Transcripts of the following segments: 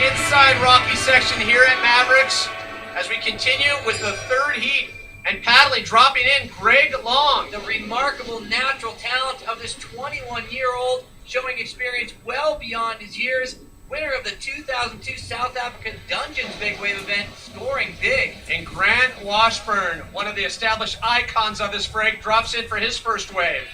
inside rocky section here at Mavericks as we continue with the third heat. And paddling, dropping in, Greg Long. The remarkable natural talent of this 21-year-old, showing experience well beyond his years. Winner of the 2002 South African Dungeons Big Wave event, scoring big. And Grant Washburn, one of the established icons of this break, drops in for his first wave.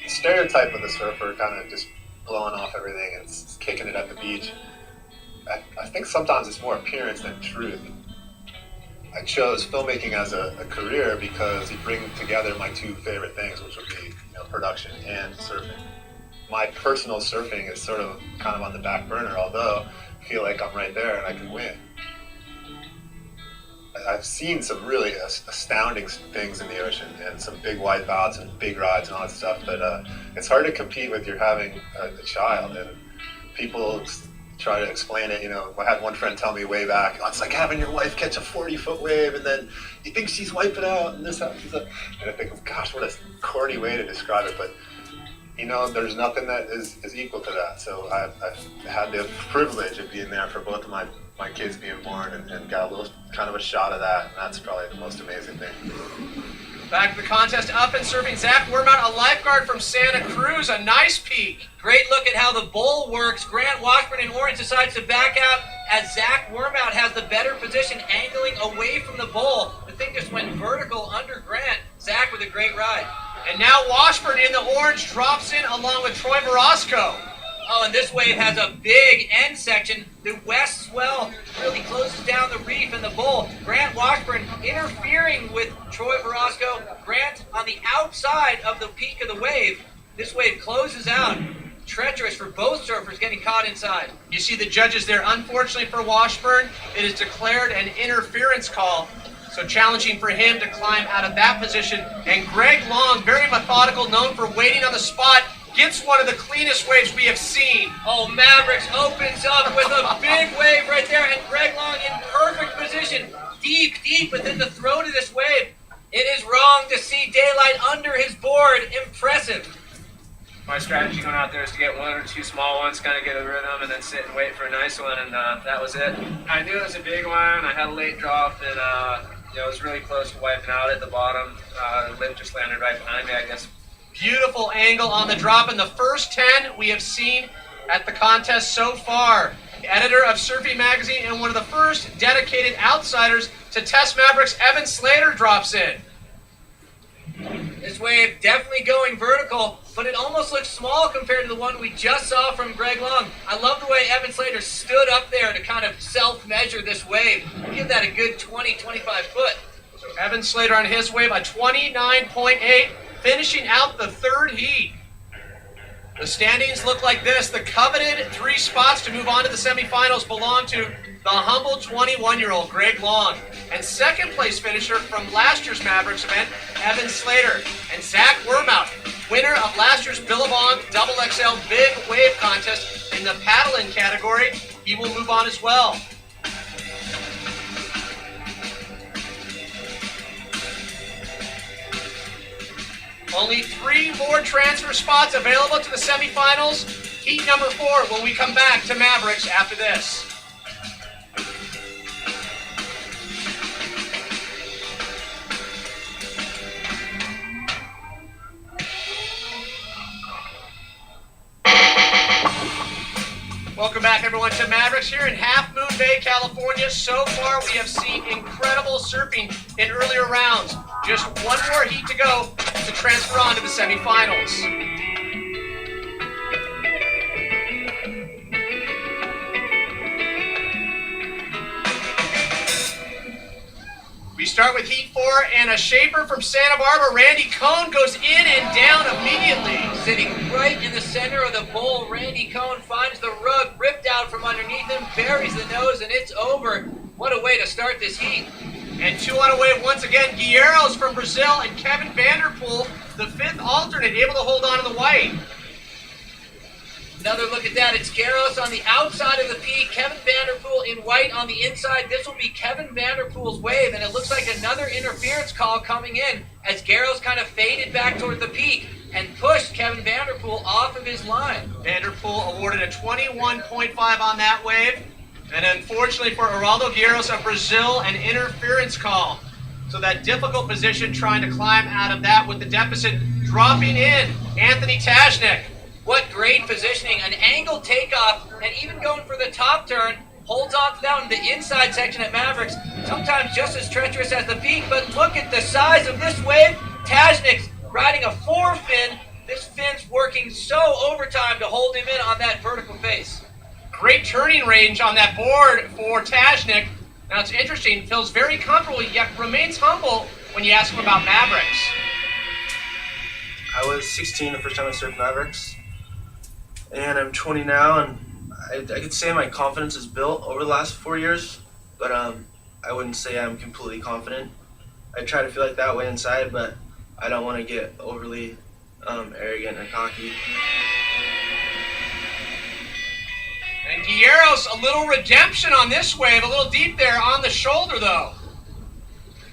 The stereotype of the surfer kind of just blowing off everything and kicking it at the beach. I think sometimes it's more appearance than truth. I chose filmmaking as a career because you bring together my two favorite things, which would be production and surfing. My personal surfing is sort of kind of on the back burner, although I feel like I'm right there and I can win. I've seen some really astounding things in the ocean and some big wipeouts and big rides and all that stuff, but it's hard to compete with you're having a child, and people try to explain it. I had one friend tell me way back, it's like having your wife catch a 40-foot wave and then you think she's wiping out and this happens. And I think, gosh, what a corny way to describe it. But, there's nothing that is equal to that. So I've had the privilege of being there for both of my kids being born and got a little kind of a shot of that. And that's probably the most amazing thing. Back to the contest, up and surfing, Zach Wormout, a lifeguard from Santa Cruz, a nice peek. Great look at how the bowl works. Grant Washburn in orange decides to back out as Zach Wormout has the better position, angling away from the bowl. The thing just went vertical under Grant. Zach with a great ride. And now Washburn in the orange drops in along with Troy Verosco. Oh, and this wave has a big end section. The west swell really closes down the reef and the bowl. Grant Washburn interfering with Troy Verosco. Grant on the outside of the peak of the wave. This wave closes out. Treacherous for both surfers getting caught inside. You see the judges there. Unfortunately for Washburn, it is declared an interference call. So challenging for him to climb out of that position. And Greg Long, very methodical, known for waiting on the spot, gets one of the cleanest waves we have seen. Oh, Mavericks opens up with a big wave right there, and Greg Long in perfect position, deep within the throat of this wave. It is wrong to see daylight under his board. Impressive. My strategy going out there is to get one or two small ones, kind of get a rhythm, and then sit and wait for a nice one, and that was it. I knew it was a big one. I had a late drop, and it was really close to wiping out at the bottom. The lip just landed right behind me, I guess. Beautiful angle on the drop, and the first 10 we have seen at the contest so far. The editor of Surfing Magazine and one of the first dedicated outsiders to test Mavericks, Evan Slater, drops in. This wave definitely going vertical, but it almost looks small compared to the one we just saw from Greg Long. I love the way Evan Slater stood up there to kind of self-measure this wave. Give that a good 20-25 foot. So Evan Slater on his wave, a 29.8, finishing out the third heat. The standings look like this. The coveted 3 spots to move on to the semifinals belong to the humble 21-year-old Greg Long. And second place finisher from last year's Mavericks event, Evan Slater. And Zach Wormout, winner of last year's Billabong Double XL Big Wave Contest in the paddling category. He will move on as well. Only 3 more transfer spots available to the semifinals. Heat number 4 when we come back to Mavericks after this. Welcome back, everyone, to Mavericks here in Half Moon Bay, California. So far, we have seen incredible surfing in earlier rounds. Just one more heat to go to transfer on to the semifinals. We start with Heat 4, and a shaper from Santa Barbara, Randy Cohn, goes in and down immediately. Sitting right in the center of the bowl, Randy Cohn finds the rug ripped out from underneath him, buries the nose, and it's over. What a way to start this heat. And 2 on a wave once again, Guerreros from Brazil and Kevin Vanderpool, the 5th alternate, able to hold on to the white. Another look at that. It's Garros on the outside of the peak. Kevin Vanderpool in white on the inside. This will be Kevin Vanderpool's wave, and it looks like another interference call coming in as Garros kind of faded back toward the peak and pushed Kevin Vanderpool off of his line. Vanderpool awarded a 21.5 on that wave. And unfortunately for Geraldo Guerreros of Brazil, an interference call. So that difficult position trying to climb out of that with the deficit dropping in. Anthony Tajnik. What great positioning, an angled takeoff, and even going for the top turn, holds on to that in the inside section at Mavericks. Sometimes just as treacherous as the peak, but look at the size of this wave. Tajnik's riding a 4-fin. This fin's working so overtime to hold him in on that vertical face. Great turning range on that board for Tajnik. Now it's interesting, feels very comfortable, yet remains humble when you ask him about Mavericks. I was 16 the first time I surfed Mavericks, and I'm 20 now, and I could say my confidence is built over the last 4 years, but I wouldn't say I'm completely confident. I try to feel like that way inside, but I don't want to get overly arrogant or cocky. And Guerreros, a little redemption on this wave, a little deep there on the shoulder though.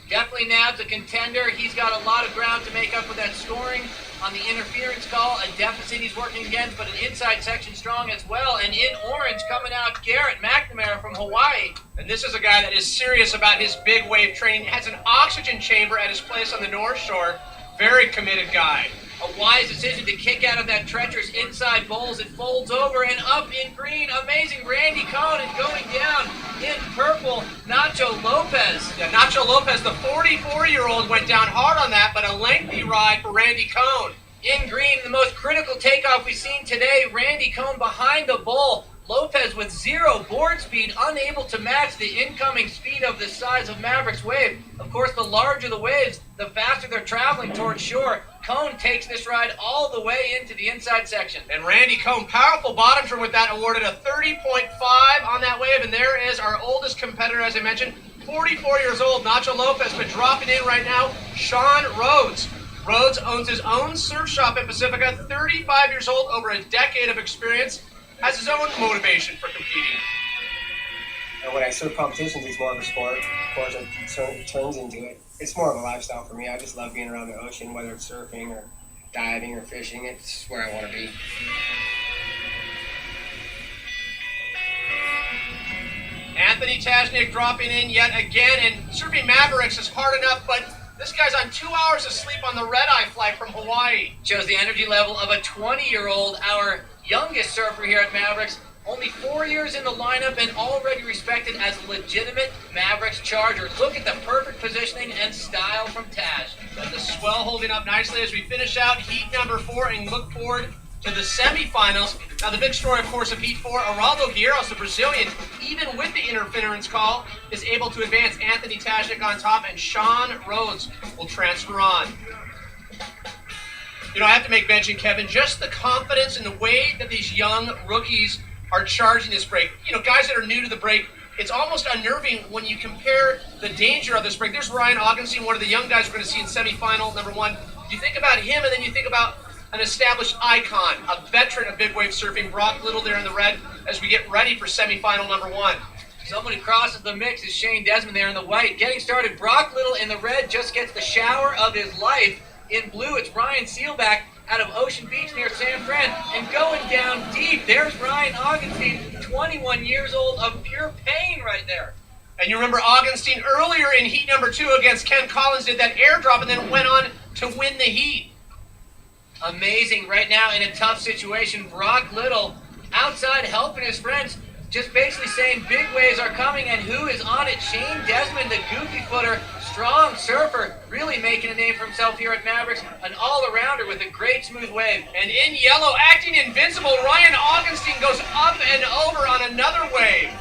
Definitely Nab's a contender. He's got a lot of ground to make up with that scoring on the interference call. A deficit he's working against, but an inside section strong as well. And in orange coming out, Garrett McNamara from Hawaii. And this is a guy that is serious about his big wave training. He has an oxygen chamber at his place on the North Shore. Very committed guy. A wise decision to kick out of that treacherous inside bowls. It folds over and up in green. Amazing Randy Cohn, and going down in purple, Nacho Lopez. Yeah, Nacho Lopez, the 44-year-old, went down hard on that, but a lengthy ride for Randy Cohn. In green, the most critical takeoff we've seen today. Randy Cohn behind the bowl. Lopez with 0 board speed, unable to match the incoming speed of the size of Mavericks wave. Of course, the larger the waves, the faster they're traveling towards shore. Cohn takes this ride all the way into the inside section. And Randy Cohn, powerful bottom turn with that, awarded a 30.5 on that wave. And there is our oldest competitor, as I mentioned, 44 years old, Nacho Lopez, but dropping in right now, Sean Rhodes. Rhodes owns his own surf shop in Pacifica, 35 years old, over a decade of experience, has his own motivation for competing. And when I surf competitions, it's more of a sport. Of course, it turns into it. It's more of a lifestyle for me. I just love being around the ocean, whether it's surfing or diving or fishing. It's where I want to be. Anthony Tajnik dropping in yet again, and surfing Mavericks is hard enough, but this guy's on 2 hours of sleep on the red-eye flight from Hawaii. Shows the energy level of a 20-year-old, our youngest surfer here at Mavericks. Only 4 years in the lineup and already respected as a legitimate Mavericks charger. Look at the perfect positioning and style from Taj. And the swell holding up nicely as we finish out heat number 4 and look forward to the semifinals. Now the big story, of course, of heat 4, Geraldo Guerreros, the Brazilian, even with the interference call, is able to advance. Anthony Tajnik on top, and Sean Rhodes will transfer on. You know, I have to make mention, Kevin, just the confidence in the way that these young rookies are charging this break. You know, guys that are new to the break, it's almost unnerving when you compare the danger of this break. There's Ryan Augenstein, one of the young guys we're going to see in semifinal number 1. You think about him, and then you think about an established icon, a veteran of big wave surfing, Brock Little there in the red, as we get ready for semifinal number 1. Someone who crosses the mix is Shane Desmond there in the white. Getting started, Brock Little in the red just gets the shower of his life. In blue, it's Ryan Sealback out of Ocean Beach near San Fran, and going down deep, there's Ryan Augenstein, 21 years old, of pure pain right there. And you remember Augenstein earlier in heat number 2 against Ken Collins did that airdrop and then went on to win the heat. Amazing right now in a tough situation. Brock Little outside helping his friends, just basically saying big waves are coming, and who is on it? Shane Desmond, the goofy footer, strong surfer, really making a name for himself here at Mavericks, an all-arounder with a great smooth wave. And in yellow, acting invincible, Ryan Augenstein goes up and over on another wave.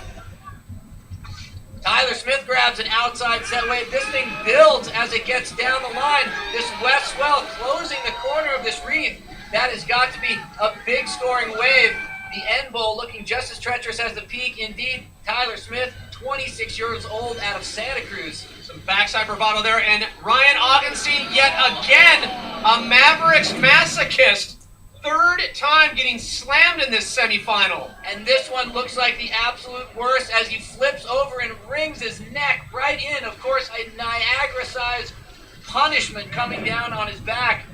Tyler Smith grabs an outside set wave. This thing builds as it gets down the line. This west swell closing the corner of this reef. That has got to be a big scoring wave. The end bowl looking just as treacherous as the peak. Indeed, Tyler Smith, 26 years old, out of Santa Cruz. Some backside bravado there, and Ryan Augenstein yet again, a Mavericks masochist. Third time getting slammed in this semifinal. And this one looks like the absolute worst as he flips over and wrings his neck right in. Of course, a Niagara-sized punishment coming down on his back.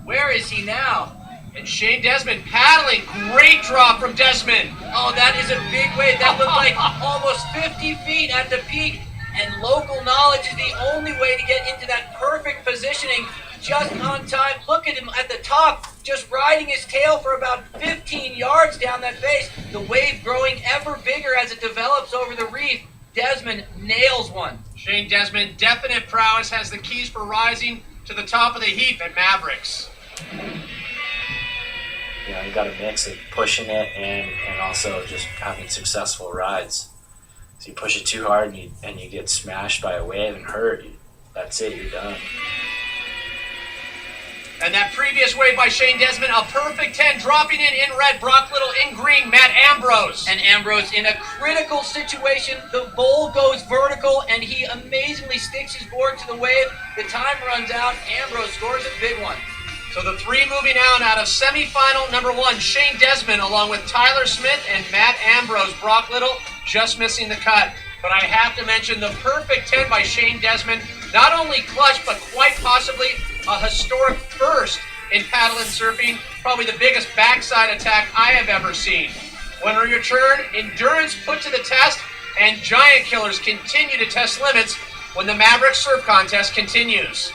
Where is he now? And Shane Desmond paddling. Great drop from Desmond. Oh, that is a big wave. That looked like almost 50 feet at the peak. And local knowledge is the only way to get into that perfect positioning just on time. Look at him at the top, just riding his tail for about 15 yards down that face. The wave growing ever bigger as it develops over the reef. Desmond nails one. Shane Desmond, definite prowess, has the keys for rising to the top of the heap at Mavericks. You know, you got a mix of pushing it and also just having successful rides. So you push it too hard and you get smashed by a wave and hurt. That's it, you're done. And that previous wave by Shane Desmond, a perfect 10, dropping in red, Brock Little in green, Matt Ambrose. And Ambrose in a critical situation. The bowl goes vertical and he amazingly sticks his board to the wave. The time runs out. Ambrose scores a big one. So the three moving out of semifinal number 1, Shane Desmond, along with Tyler Smith and Matt Ambrose. Brock Little just missing the cut. But I have to mention the perfect 10 by Shane Desmond. Not only clutch, but quite possibly a historic first in paddle and surfing. Probably the biggest backside attack I have ever seen. When we return, endurance put to the test, and giant killers continue to test limits when the Mavericks surf contest continues.